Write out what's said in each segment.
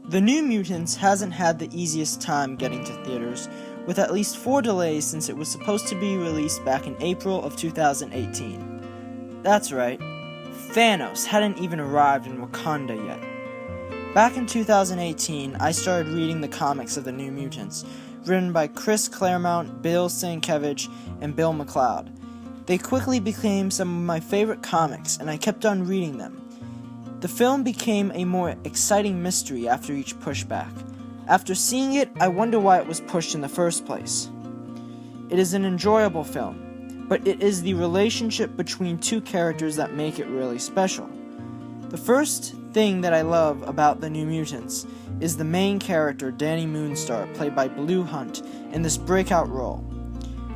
The New Mutants hasn't had the easiest time getting to theaters, with at least 4 delays since it was supposed to be released back in April of 2018. That's right, Thanos hadn't even arrived in Wakanda yet. Back in 2018, I started reading the comics of the New Mutants, written by Chris Claremont, Bill Sienkiewicz, and Bill McLeod. They quickly became some of my favorite comics, and I kept on reading them. The film became a more exciting mystery after each pushback. After seeing it, I wonder why it was pushed in the first place. It is an enjoyable film, but it is the relationship between two characters that make it really special. The first thing that I love about the New Mutants is the main character, Dani Moonstar, played by Blue Hunt, in this breakout role.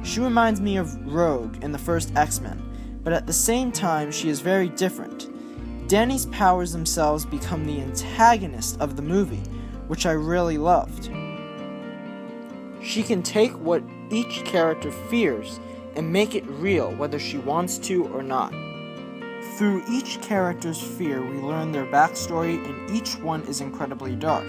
She reminds me of Rogue in the first X-Men, but at the same time she is very different. Dani's powers themselves become the antagonist of the movie, which I really loved. She can take what each character fears and make it real whether she wants to or not. Through each character's fear, we learn their backstory, and each one is incredibly dark.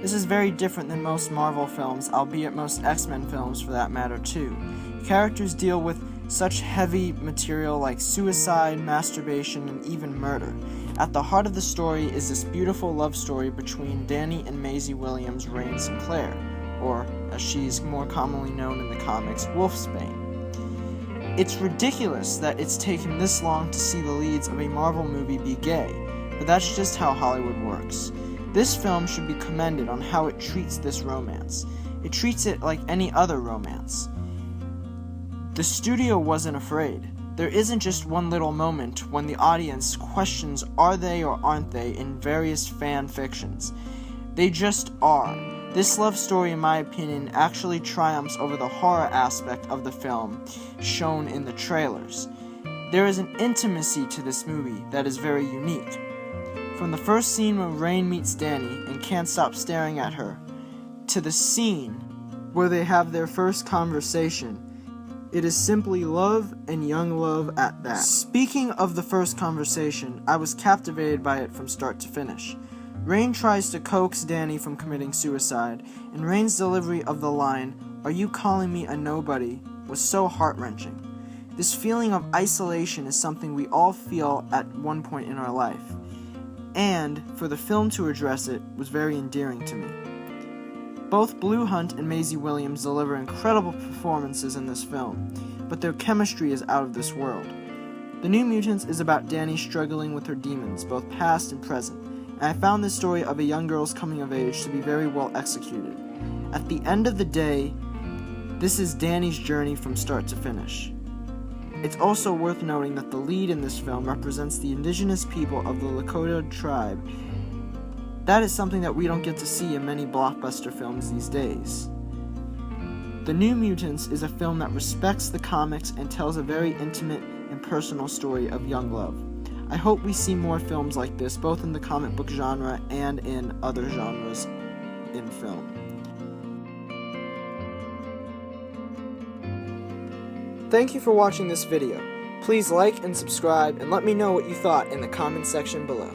This is very different than most Marvel films, albeit most X-Men films for that matter too. Characters deal with such heavy material like suicide, masturbation, and even murder. At the heart of the story is this beautiful love story between Dani and Maisie Williams Rahne Sinclair, or, as she's more commonly known in the comics, Wolfsbane. It's ridiculous that it's taken this long to see the leads of a Marvel movie be gay, but that's just how Hollywood works. This film should be commended on how it treats this romance. It treats it like any other romance. The studio wasn't afraid. There isn't just one little moment when the audience questions are they or aren't they in various fan fictions. They just are. This love story, in my opinion, actually triumphs over the horror aspect of the film shown in the trailers. There is an intimacy to this movie that is very unique. From the first scene when Rahne meets Dani and can't stop staring at her, to the scene where they have their first conversation, it is simply love, and young love at that. Speaking of the first conversation, I was captivated by it from start to finish. Rahne tries to coax Dani from committing suicide, and Rahne's delivery of the line, "Are you calling me a nobody?" was so heart-wrenching. This feeling of isolation is something we all feel at one point in our life, and for the film to address it was very endearing to me. Both Blue Hunt and Maisie Williams deliver incredible performances in this film, but their chemistry is out of this world. The New Mutants is about Dani struggling with her demons, both past and present, and I found this story of a young girl's coming of age to be very well executed. At the end of the day, this is Dani's journey from start to finish. It's also worth noting that the lead in this film represents the indigenous people of the Lakota tribe. That is something that we don't get to see in many blockbuster films these days. The New Mutants is a film that respects the comics and tells a very intimate and personal story of young love. I hope we see more films like this, both in the comic book genre and in other genres in film. Thank you for watching this video. Please like and subscribe, and let me know what you thought in the comment section below.